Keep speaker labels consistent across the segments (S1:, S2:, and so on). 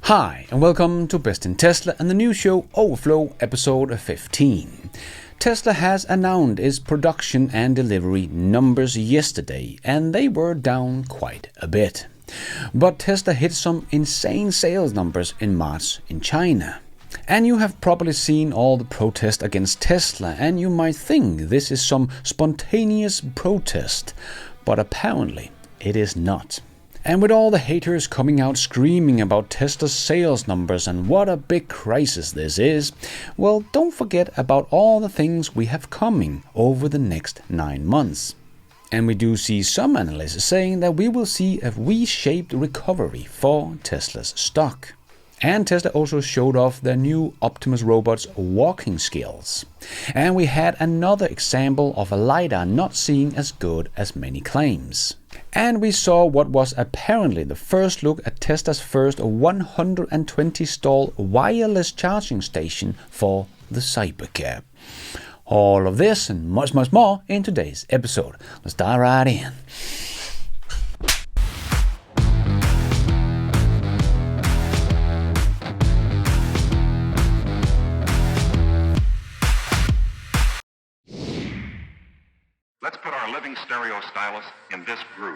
S1: Hi, and welcome to Best in Tesla and the new show Overflow episode 15. Tesla has announced its production and delivery numbers yesterday, and they were down quite a bit. But Tesla hit some insane sales numbers in March in China. And you have probably seen all the protest against Tesla, and you might think this is some spontaneous protest, but apparently it is not. And with all the haters coming out screaming about Tesla's sales numbers and what a big crisis this is, well, don't forget about all the things we have coming over the next 9 months. And we do see some analysts saying that we will see a V-shaped recovery for Tesla's stock. And Tesla also showed off their new Optimus robot's walking skills. And we had another example of a LiDAR not seeing as good as many claims. And we saw what was apparently the first look at Tesla's first 120 stall wireless charging station for the Cybercab. All of this and much more in today's episode. Let's dive right in.
S2: Let's put our living stereo stylus in this groove.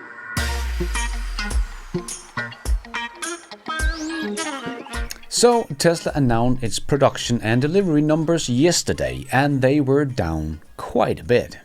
S1: So Tesla announced its production and delivery numbers yesterday, and they were down quite a bit.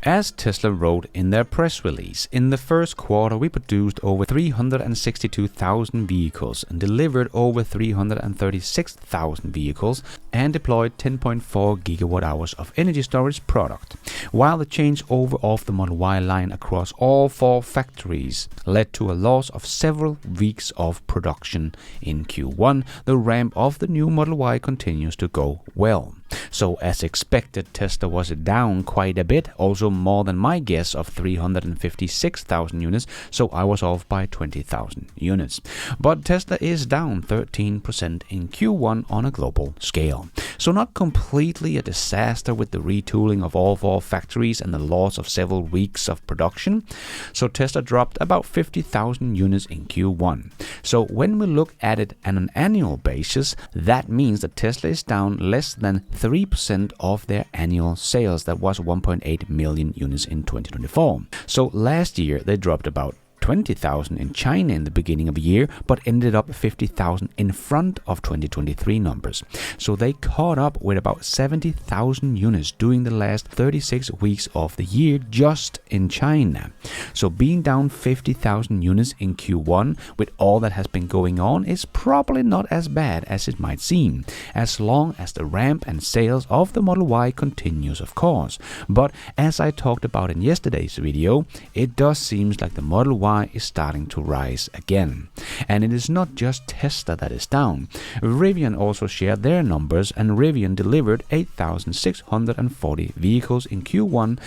S1: As Tesla wrote in their press release, in the first quarter we produced over 362,000 vehicles and delivered over 336,000 vehicles and deployed 10.4 gigawatt hours of energy storage product. While the changeover of the Model Y line across all 4 factories led to a loss of several weeks of production in Q1, the ramp of the new Model Y continues to go well. So as expected, Tesla was down quite a bit, also more than my guess of 356,000 units, so I was off by 20,000 units. But Tesla is down 13% in Q1 on a global scale. So not completely a disaster with the retooling of all 4 factories and the loss of several weeks of production. So Tesla dropped about 50,000 units in Q1. So when we look at it on an annual basis, that means that Tesla is down less than 3% of their annual sales. That was 1.8 million units in 2024. So last year they dropped about 20,000 in China in the beginning of the year, but ended up 50,000 in front of 2023 numbers. So they caught up with about 70,000 units during the last 36 weeks of the year just in China. So being down 50,000 units in Q1 with all that has been going on is probably not as bad as it might seem, as long as the ramp and sales of the Model Y continues, of course. But as I talked about in yesterday's video, it does seem like the Model Y is starting to rise again. And it is not just Tesla that is down. Rivian also shared their numbers, and Rivian delivered 8,640 vehicles in Q1,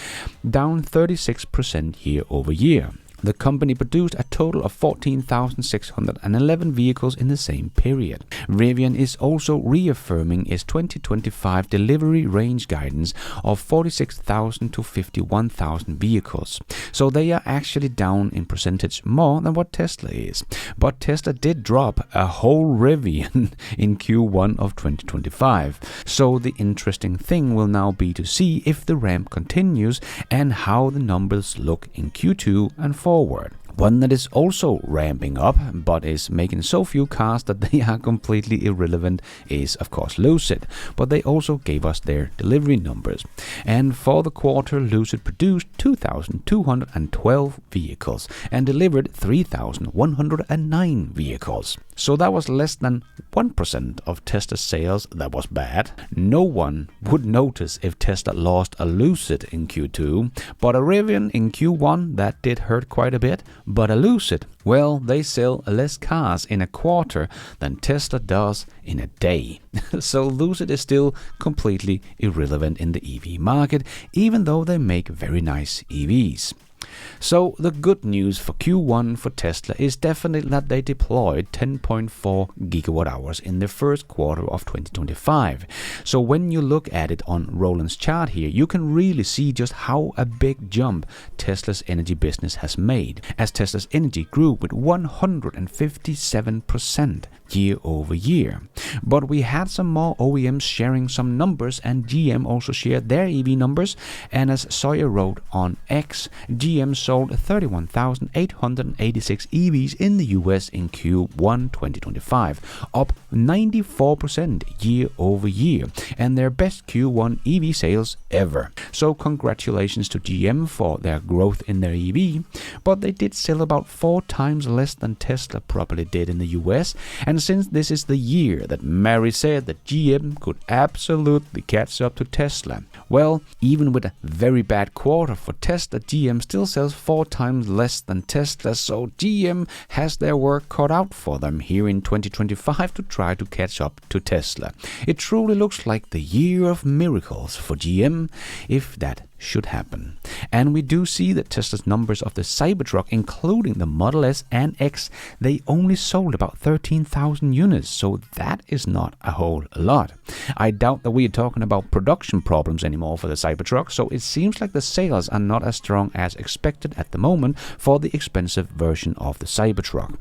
S1: down 36% year over year. The company produced a total of 14,611 vehicles in the same period. Rivian is also reaffirming its 2025 delivery range guidance of 46,000 to 51,000 vehicles. So they are actually down in percentage more than what Tesla is. But Tesla did drop a whole Rivian in Q1 of 2025. So the interesting thing will now be to see if the ramp continues and how the numbers look in Q2 and forward. One that is also ramping up but is making so few cars that they are completely irrelevant is of course Lucid, but they also gave us their delivery numbers. And for the quarter, Lucid produced 2,212 vehicles and delivered 3,109 vehicles. So that was less than 1% of Tesla's sales. That was bad. No one would notice if Tesla lost a Lucid in Q2, but a Rivian in Q1, that did hurt quite a bit. But a Lucid, well, they sell less cars in a quarter than Tesla does in a day. So Lucid is still completely irrelevant in the EV market, even though they make very nice EVs. So the good news for Q1 for Tesla is definitely that they deployed 10.4 gigawatt hours in the first quarter of 2025. So when you look at it on Roland's chart here, you can really see just how a big jump Tesla's energy business has made, as Tesla's energy grew with 157% year over year. But we had some more OEMs sharing some numbers, and GM also shared their EV numbers. And as Sawyer wrote on X, GM sold 31,886 EVs in the US in Q1 2025, up 94% year over year, and their best Q1 EV sales ever. So congratulations to GM for their growth in their EV, but they did sell about 4 times less than Tesla probably did in the US. And since this is the year that Mary said that GM could absolutely catch up to Tesla, well, even with a very bad quarter for Tesla, GM still sells 4 times less than Tesla, so GM has their work cut out for them here in 2025 to try to catch up to Tesla. It truly looks like the year of miracles for GM, if that should happen. And we do see that Tesla's numbers of the Cybertruck, including the Model S and X, they only sold about 13,000 units, so that is not a whole lot. I doubt that we are talking about production problems anymore for the Cybertruck, so it seems like the sales are not as strong as expected at the moment for the expensive version of the Cybertruck.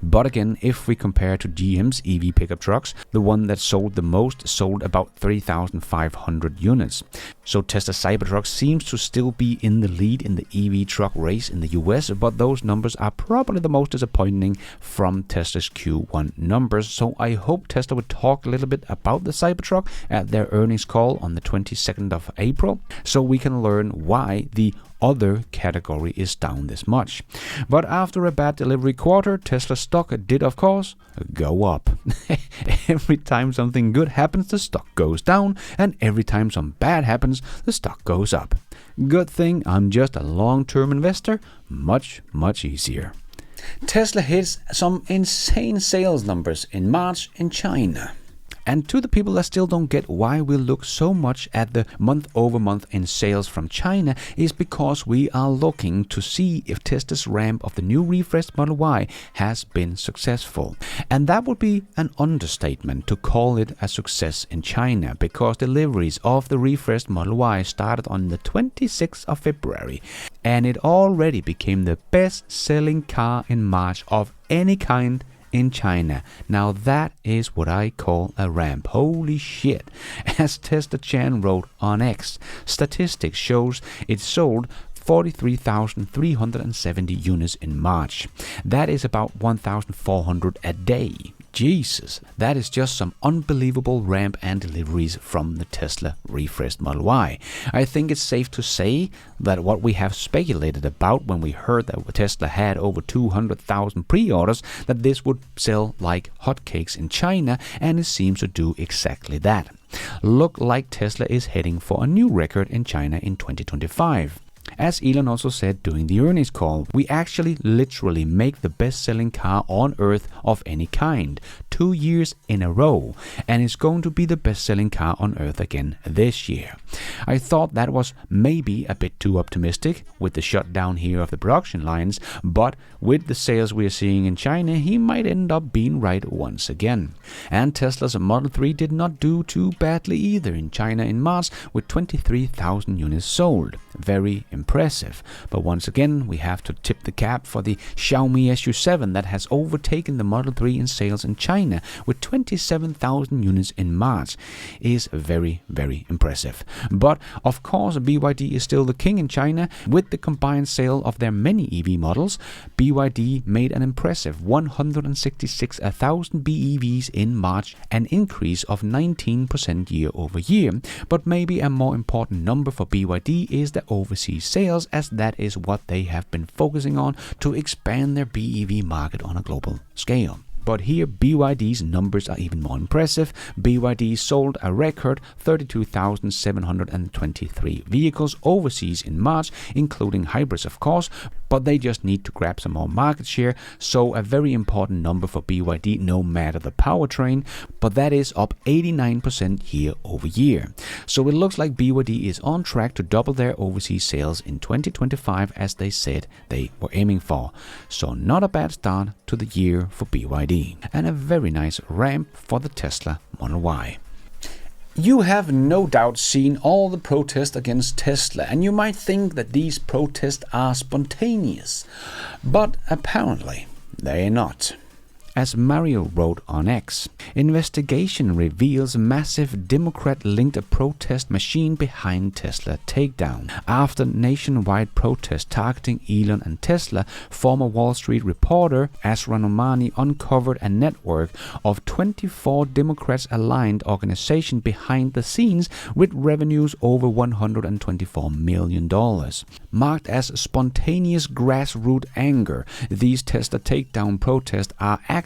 S1: But again, if we compare to GM's EV pickup trucks, the one that sold the most sold about 3,500 units. So Tesla Cybertruck seems to still be in the lead in the EV truck race in the US, but those numbers are probably the most disappointing from Tesla's Q1 numbers. So I hope Tesla would talk a little bit about the Cybertruck at their earnings call on the 22nd of April, so we can learn why the other category is down this much. But after a bad delivery quarter, Tesla stock did of course go up. Every time something good happens, the stock goes down, and every time something bad happens, the stock goes up. Good thing I'm just a long-term investor. Much easier. Tesla hits some insane sales numbers in March in China. And to the people that still don't get why we look so much at the month-over-month in sales from China is because we are looking to see if Tesla's ramp of the new refreshed Model Y has been successful. And that would be an understatement to call it a success in China, because deliveries of the refreshed Model Y started on the 26th of February, and it already became the best-selling car in March of any kind in China. Now that is what I call a ramp. Holy shit. As Tesla Chan wrote on X, statistics shows it sold 43,370 units in March. That is about 1,400 a day. Jesus, that is just some unbelievable ramp and deliveries from the Tesla refreshed Model Y. I think it's safe to say that what we have speculated about when we heard that Tesla had over 200,000 pre-orders, that this would sell like hotcakes in China, and it seems to do exactly that. Look like Tesla is heading for a new record in China in 2025. As Elon also said during the earnings call, we actually literally make the best-selling car on Earth of any kind 2 years in a row, and it's going to be the best-selling car on Earth again this year. I thought that was maybe a bit too optimistic with the shutdown here of the production lines, but with the sales we are seeing in China, he might end up being right once again. And Tesla's Model 3 did not do too badly either in China in March, with 23,000 units sold. Very impressive. But once again, we have to tip the cap for the Xiaomi SU7 that has overtaken the Model 3 in sales in China with 27,000 units in March. Is very impressive. But of course, BYD is still the king in China. With the combined sale of their many EV models, BYD made an impressive 166,000 BEVs in March, an increase of 19% year over year. But maybe a more important number for BYD is the overseas sales, as that is what they have been focusing on to expand their BEV market on a global scale. But here BYD's numbers are even more impressive. BYD sold a record 32,723 vehicles overseas in March, including hybrids of course, but they just need to grab some more market share, so a very important number for BYD no matter the powertrain, but that is up 89% year over year. So it looks like BYD is on track to double their overseas sales in 2025 as they said they were aiming for. So not a bad start to the year for BYD. And a very nice ramp for the Tesla Model Y. You have no doubt seen all the protests against Tesla, and you might think that these protests are spontaneous, but apparently they're not. As Mario wrote on X, investigation reveals massive Democrat-linked protest machine behind Tesla takedown. After nationwide protest targeting Elon and Tesla, former Wall Street reporter Asra Nomani uncovered a network of 24 Democrats-aligned organizations behind the scenes with revenues over $124 million. Marked as spontaneous grassroots anger, these Tesla takedown protests are actually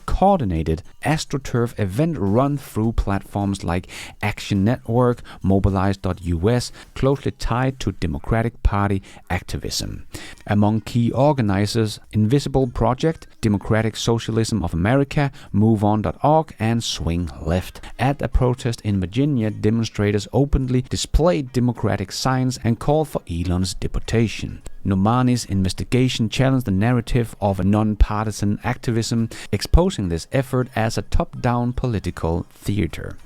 S1: coordinated AstroTurf event run through platforms like Action Network, Mobilize.us, closely tied to Democratic Party activism. Among key organizers, Invisible Project, Democratic Socialism of America, MoveOn.org, and Swing Left. At a protest in Virginia, demonstrators openly displayed Democratic signs and called for Elon's deportation. Nomani's investigation challenged the narrative of non-partisan activism, exposing this effort as a top-down political theater.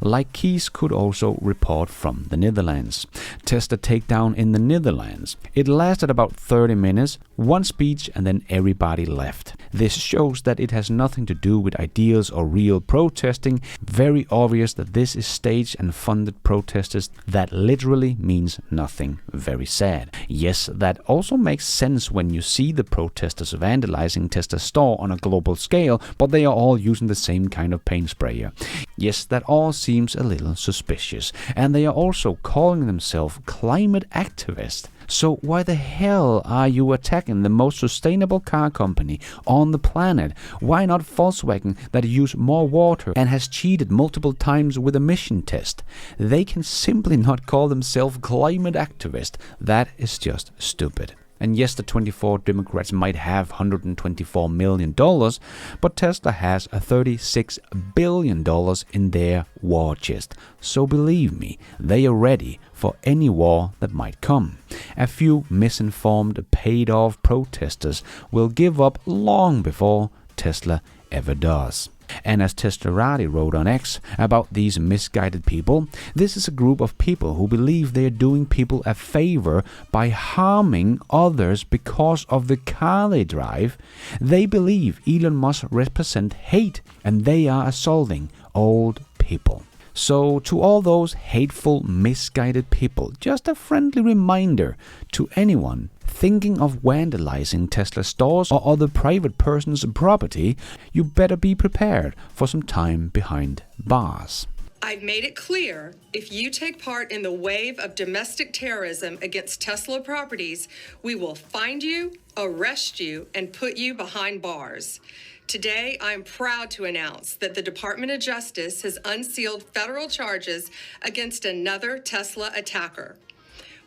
S1: Like Keys could also report from the Netherlands. Tesla takedown in the Netherlands. It lasted about 30 minutes, one speech, and then everybody left. This shows that it has nothing to do with ideals or real protesting. Very obvious that this is staged and funded protesters. That literally means nothing. Very sad. Yes, that also makes sense when you see the protesters vandalizing Tesla's store on a global scale, but they are all using the same kind of paint sprayer. Yes, that all seems a little suspicious. And they are also calling themselves climate activists. So why the hell are you attacking the most sustainable car company on the planet? Why not Volkswagen, that use more water and has cheated multiple times with emission test? They can simply not call themselves climate activists. That is just stupid. And yes, the 24 Democrats might have $124 million, but Tesla has $36 billion in their war chest. So believe me, they are ready for any war that might come. A few misinformed, paid-off protesters will give up long before Tesla ever does. And as Teslarati wrote on X about these misguided people, this is a group of people who believe they are doing people a favor by harming others because of the car they drive. They believe Elon Musk represents hate, and they are assaulting old people. So to all those hateful, misguided people, just a friendly reminder to anyone thinking of vandalizing Tesla stores or other private person's property, you better be prepared for some time behind bars.
S3: I've made it clear, if you take part in the wave of domestic terrorism against Tesla properties, we will find you, arrest you, and put you behind bars. Today, I'm proud to announce that the Department of Justice has unsealed federal charges against another Tesla attacker.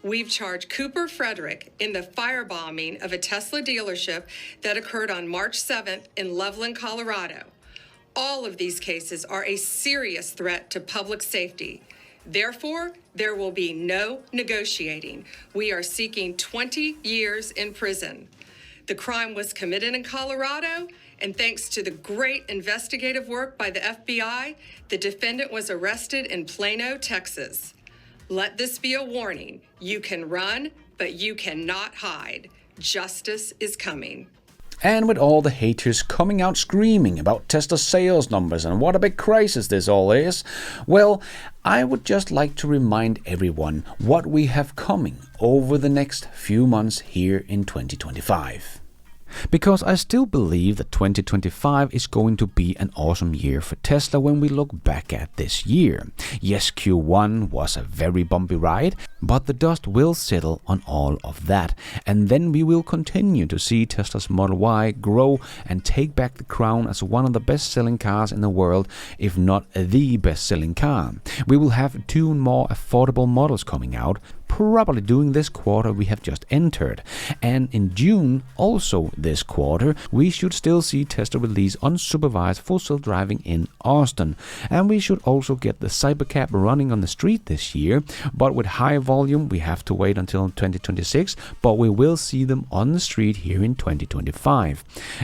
S3: We've charged Cooper Frederick in the firebombing of a Tesla dealership that occurred on March 7th in Loveland, Colorado. All of these cases are a serious threat to public safety. Therefore, there will be no negotiating. We are seeking 20 years in prison. The crime was committed in Colorado, and thanks to the great investigative work by the FBI, the defendant was arrested in Plano, Texas. Let this be a warning. You can run, but you cannot hide. Justice is coming.
S1: And with all the haters coming out screaming about Tesla sales numbers and what a big crisis this all is, well, I would just like to remind everyone what we have coming over the next few months here in 2025. Because I still believe that 2025 is going to be an awesome year for Tesla when we look back at this year. Yes, Q1 was a very bumpy ride, but the dust will settle on all of that. And then we will continue to see Tesla's Model Y grow and take back the crown as one of the best-selling cars in the world, if not the best-selling car. We will have 2 more affordable models coming out, probably during this quarter we have just entered. And in June, also this quarter, we should still see Tesla release unsupervised full self-driving in Austin. And we should also get the Cybercab running on the street this year, but with high volume we have to wait until 2026, but we will see them on the street here in 2025.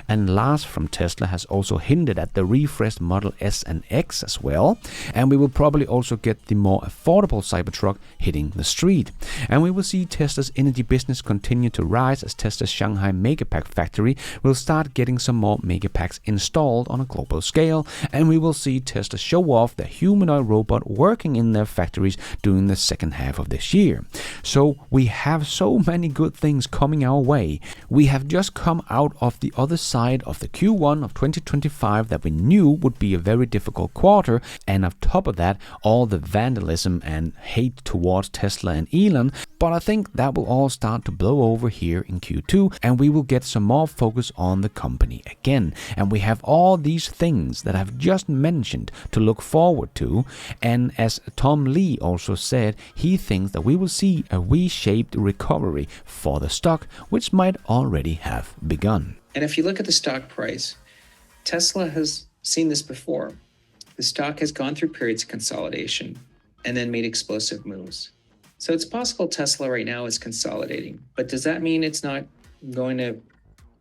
S1: And Lars from Tesla has also hinted at the refreshed Model S and X as well, and we will probably also get the more affordable Cybertruck hitting the street. And we will see Tesla's energy business continue to rise as Tesla's Shanghai Megapack factory will start getting some more Megapacks installed on a global scale, and we will see Tesla show off the humanoid robot working in their factories during the second half of this year. So we have so many good things coming our way. We have just come out of the other side of the Q1 of 2025 that we knew would be a very difficult quarter, and on top of that, all the vandalism and hate towards Tesla and Elon. But I think that will all start to blow over here in Q2, and we will get some more focus on the company again. And we have all these things that I've just mentioned to look forward to. And as Tom Lee also said, he thinks that we will see a V-shaped recovery for the stock, which might already have begun.
S4: And if you look at the stock price, Tesla has seen this before. The stock has gone through periods of consolidation and then made explosive moves. So it's possible Tesla right now is consolidating, but does that mean it's not going to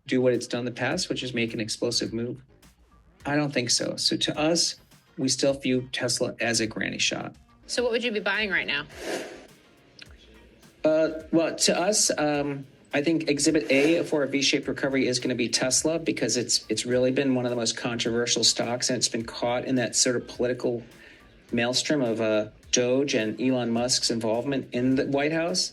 S4: do what it's done in the past, which is make an explosive move? I don't think so. So to us, we still view Tesla as a granny shot.
S5: So what would you be buying right now?
S4: Well, to us, I think Exhibit A for a V-shaped recovery is going to be Tesla, because it's really been one of the most controversial stocks, and it's been caught in that sort of political maelstrom of Doge and Elon Musk's involvement in the White House.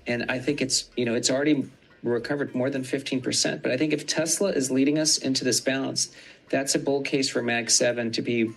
S4: And I think it's already recovered more than 15%. But I think if Tesla is leading us into this bounce, that's a bull case for Mag 7 to be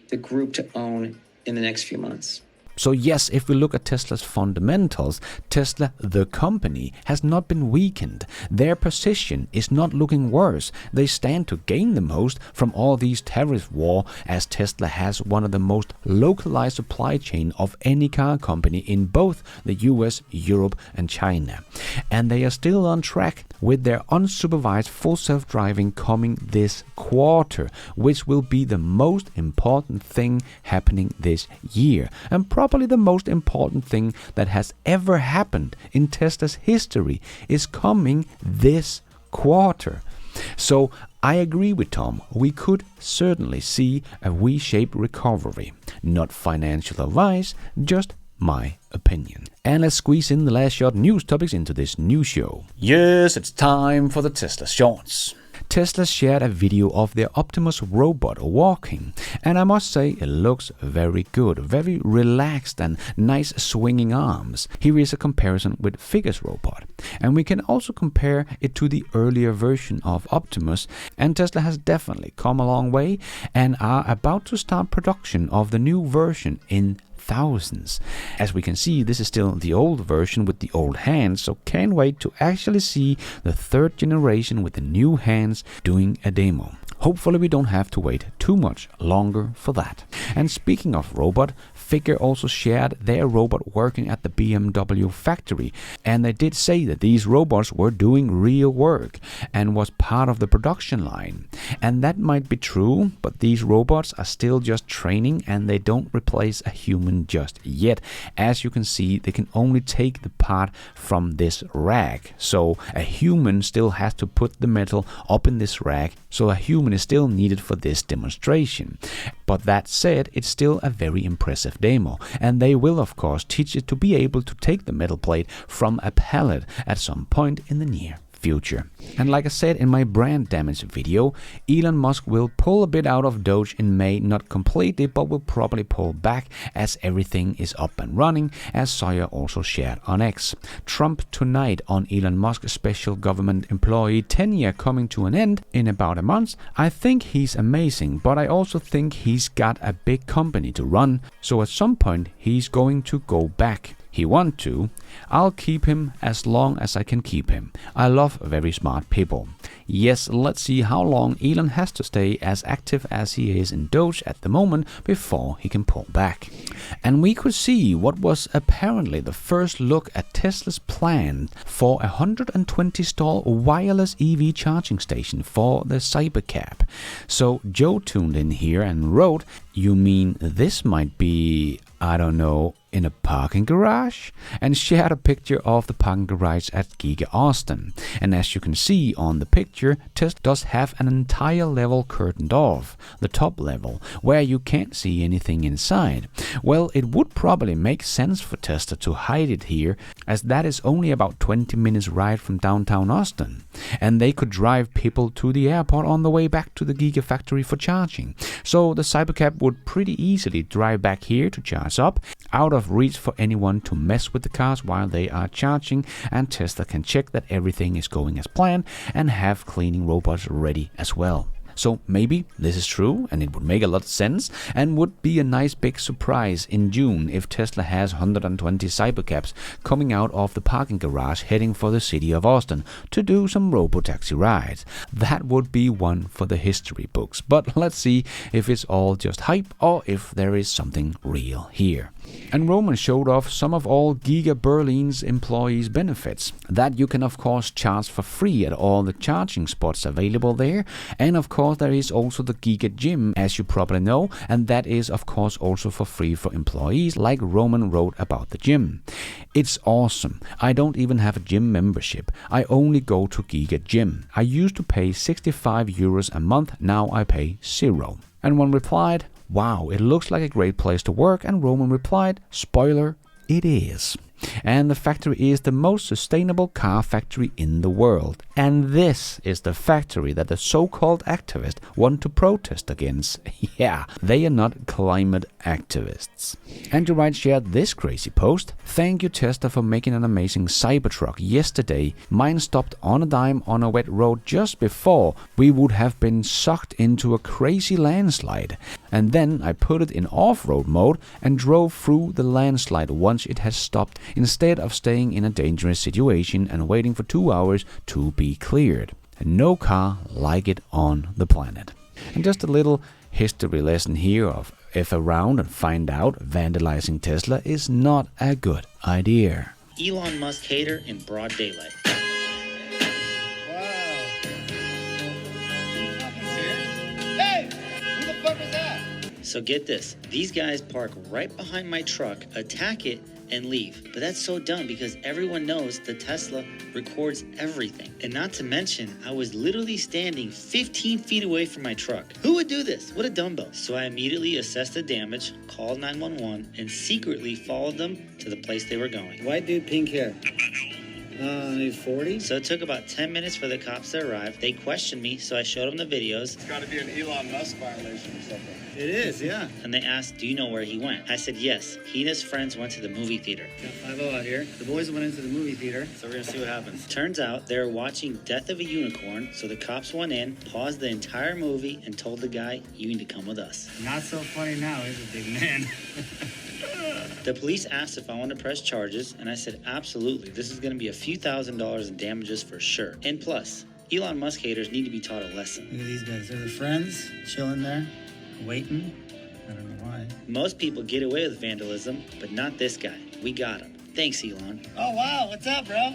S4: the group to own in the next few months.
S1: So yes, if we look at Tesla's fundamentals, Tesla, the company, has not been weakened. Their position is not looking worse. They stand to gain the most from all these tariff war, as Tesla has one of the most localized supply chain of any car company in both the US, Europe and China. And they are still on track with their unsupervised full self-driving coming this quarter, which will be the most important thing happening this year, and probably the most important thing that has ever happened in Tesla's history is coming this quarter. So I agree with Tom. We could certainly see a V-shaped recovery. Not financial advice, just my opinion. And let's squeeze in the last short news topics into this new show.
S6: Yes, it's time for the Tesla shorts.
S1: Tesla shared a video of their Optimus robot walking, and I must say it looks very good, very relaxed and nice swinging arms. Here is a comparison with Figure's robot, and we can also compare it to the earlier version of Optimus, and Tesla has definitely come a long way and are about to start production of the new version in thousands. As we can see, this is still the old version with the old hands, so can't wait to actually see the third generation with the new hands doing a demo. Hopefully we don't have to wait too much longer for that. And speaking of robot, Figure also shared their robot working at the BMW factory, and they did say that these robots were doing real work and was part of the production line. And that might be true, but these robots are still just training and they don't replace a human just yet. As you can see, they can only take the part from this rack. So a human still has to put the metal up in this rack, so a human is still needed for this demonstration. But that said, it's still a very impressive demo, and they will of course teach it to be able to take the metal plate from a pallet at some point in the near future. And like I said in my brand damage video, Elon Musk will pull a bit out of Doge in May, not completely, but will probably pull back as everything is up and running, as Sawyer also shared on X. Trump tonight on Elon Musk's special government employee tenure coming to an end in about a month. I think he's amazing, but I also think he's got a big company to run, so at some point he's going to go back. He want to. I'll keep him as long as I can keep him. I love very smart people. Yes, let's see how long Elon has to stay as active as he is in Doge at the moment before he can pull back. And we could see what was apparently the first look at Tesla's plan for a 120 stall wireless EV charging station for the Cybercab. So Joe tuned in here and wrote, "You mean this might be, I don't know, in a parking garage and shared a picture of the parking garage at Giga Austin. And as you can see on the picture, Tesla does have an entire level curtained off, the top level, where you can't see anything inside. Well, it would probably make sense for Tesla to hide it here, as that is only about 20 minutes ride from downtown Austin. And they could drive people to the airport on the way back to the Gigafactory for charging. So the Cybercab would pretty easily drive back here to charge up, out of reach for anyone to mess with the cars while they are charging, and Tesla can check that everything is going as planned and have cleaning robots ready as well. So maybe this is true, and it would make a lot of sense, and would be a nice big surprise in June if Tesla has 120 Cybercabs coming out of the parking garage heading for the city of Austin to do some robotaxi rides. That would be one for the history books, but let's see if it's all just hype or if there is something real here. And Roman showed off some of all Giga Berlin's employees' benefits, that you can of course charge for free at all the charging spots available there, and of course there is also the Giga Gym, as you probably know, and that is of course also for free for employees, like Roman wrote about the gym. It's awesome. I don't even have a gym membership. I only go to Giga Gym. I used to pay 65 euros a month, now I pay 0. And one replied, "Wow, it looks like a great place to work," and Roman replied, "Spoiler, it is." And the factory is the most sustainable car factory in the world. And this is the factory that the so-called activists want to protest against. Yeah, they are not climate activists. Andrew Wright shared this crazy post. "Thank you Tesla for making an amazing Cybertruck yesterday. Mine stopped on a dime on a wet road just before we would have been sucked into a crazy landslide. And then I put it in off-road mode and drove through the landslide once it had stopped, instead of staying in a dangerous situation and waiting for 2 hours to be cleared. No car like it on the planet." And just a little history lesson here of F around and find out vandalizing Tesla is not a good idea.
S7: Elon Musk hater in broad daylight. So get this, these guys park right behind my truck, attack it, and leave. But that's so dumb because everyone knows the Tesla records everything. And not to mention, I was literally standing 15 feet away from my truck. Who would do this? What a dumbbell. So I immediately assessed the damage, called 911, and secretly followed them to the place they were going.
S8: White dude, pink hair. Maybe 40?
S7: So it took about 10 minutes for the cops to arrive. They questioned me, so I showed them the videos.
S8: It's got to be an Elon Musk violation or something. It is, yeah.
S7: And they asked, "Do you know where he went?" I said, "Yes. He and his friends went to the movie theater."
S8: Got 5-0 out here. The boys went into the movie theater, so we're going to see what happens.
S7: Turns out they were watching Death of a Unicorn, so the cops went in, paused the entire movie, and told the guy, "You need to come with us."
S8: Not so funny now, is it, big man?
S7: The police asked if I wanted to press charges, and I said, absolutely. This is going to be a few $1,000s in damages for sure. And plus, Elon Musk haters need to be taught a lesson.
S8: Look at these guys. They're their friends, chilling there, waiting. I don't know why.
S7: Most people get away with vandalism, but not this guy. We got him. Thanks, Elon.
S8: Oh, wow. What's up, bro?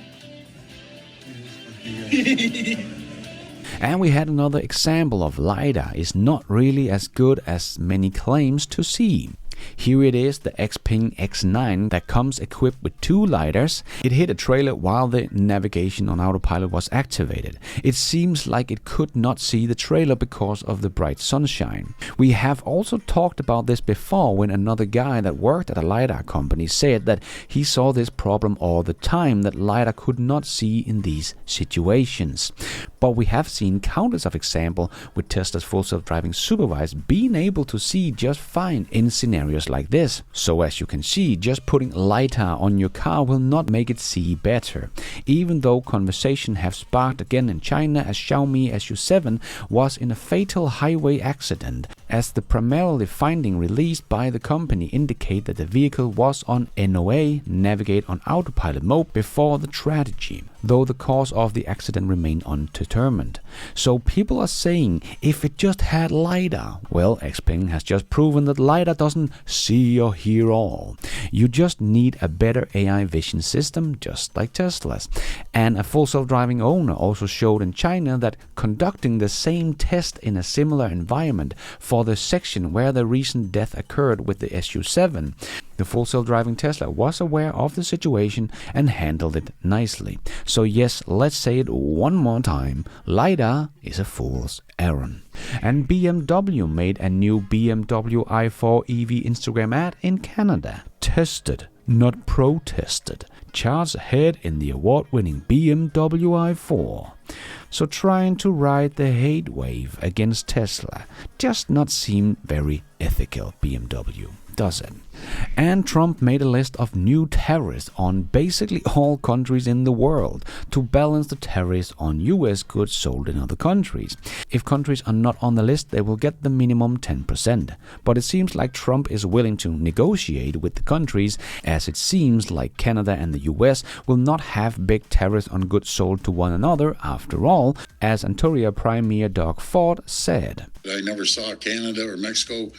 S1: And we had another example of LiDAR is not really as good as many claims to see. Here it is, the Xpeng X9 that comes equipped with 2 LiDARs. It hit a trailer while the navigation on autopilot was activated. It seems like it could not see the trailer because of the bright sunshine. We have also talked about this before when another guy that worked at a LiDAR company said that he saw this problem all the time, that LiDAR could not see in these situations. But we have seen countless of examples with Tesla's full self-driving supervised being able to see just fine in scenarios like this. So as you can see, just putting LiDAR on your car will not make it see better. Even though conversation have sparked again in China as Xiaomi SU7 was in a fatal highway accident, as the primarily finding released by the company indicate that the vehicle was on NOA, navigate on autopilot mode, before the tragedy, though the cause of the accident remained undetermined. So people are saying, if it just had LiDAR, well, Xpeng has just proven that LiDAR doesn't see or hear all. You just need a better AI vision system, just like Tesla's. And a full self-driving owner also showed in China that conducting the same test in a similar environment for the section where the recent death occurred with the SU7, The full self-driving Tesla was aware of the situation and handled it nicely. So yes, let's say it one more time. LiDAR is a fool's errand. And BMW made a new BMW i4 EV Instagram ad in Canada. Tested, not protested. Charts ahead in the award-winning BMW i4. So trying to ride the hate wave against Tesla just not seem very ethical, BMW, does it? And Trump made a list of new tariffs on basically all countries in the world to balance the tariffs on US goods sold in other countries. If countries are not on the list, they will get the minimum 10%. But it seems like Trump is willing to negotiate with the countries, as it seems like Canada and the US will not have big tariffs on goods sold to one another after all, as Ontario Premier Doug Ford said.
S9: I never saw Canada or Mexico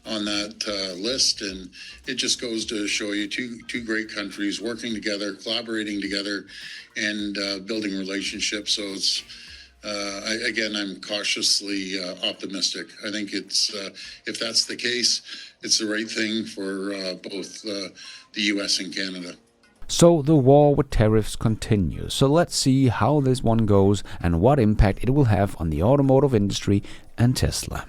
S9: on that list, and it just goes to show you two great countries working together, collaborating together, and building relationships. So it's I'm cautiously optimistic. I think it's if that's the case, it's the right thing for both the U.S. and Canada.
S1: So the war with tariffs continues. So let's see how this one goes and what impact it will have on the automotive industry and Tesla.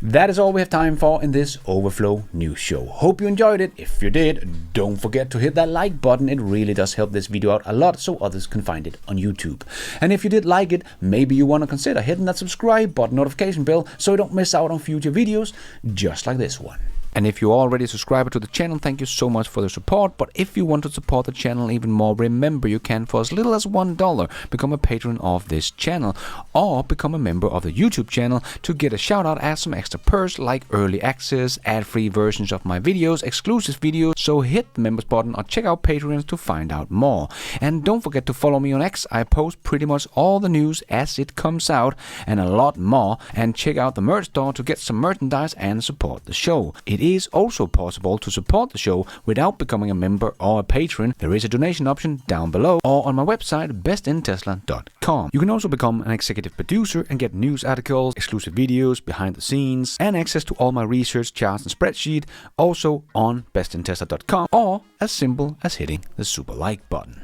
S6: That is all we have time for in this Overflow News Show. Hope you enjoyed it. If you did, don't forget to hit that like button. It really does help this video out a lot so others can find it on YouTube. And if you did like it, maybe you want to consider hitting that subscribe button, notification bell, so you don't miss out on future videos just like this one.
S1: And if you're already a subscriber to the channel, thank you so much for the support. But if you want to support the channel even more, remember you can, for as little as $1, become a patron of this channel, or become a member of the YouTube channel to get a shout out as some extra perks like early access, ad-free versions of my videos, exclusive videos. So hit the members button or check out Patreon to find out more. And don't forget to follow me on X. I post pretty much all the news as it comes out and a lot more. And check out the merch store to get some merchandise and support the show. It is also possible to support the show without becoming a member or a patron. There is a donation option down below or on my website bestintesla.com. You can also become an executive producer and get news articles, exclusive videos, behind the scenes, and access to all my research charts and spreadsheet also on bestintesla.com, or as simple as hitting the super like button.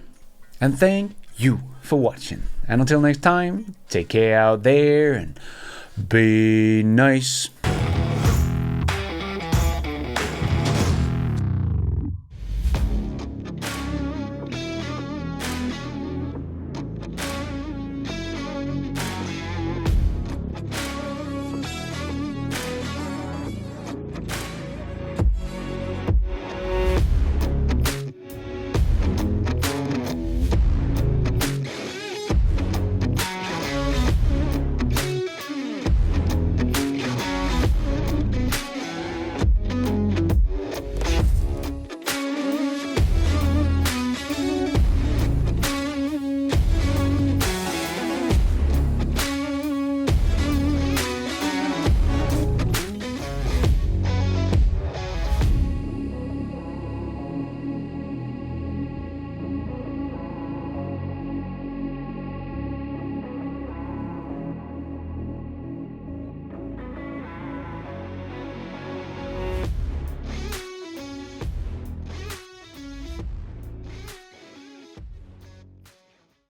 S6: And thank you for watching. And until next time, take care out there and be nice.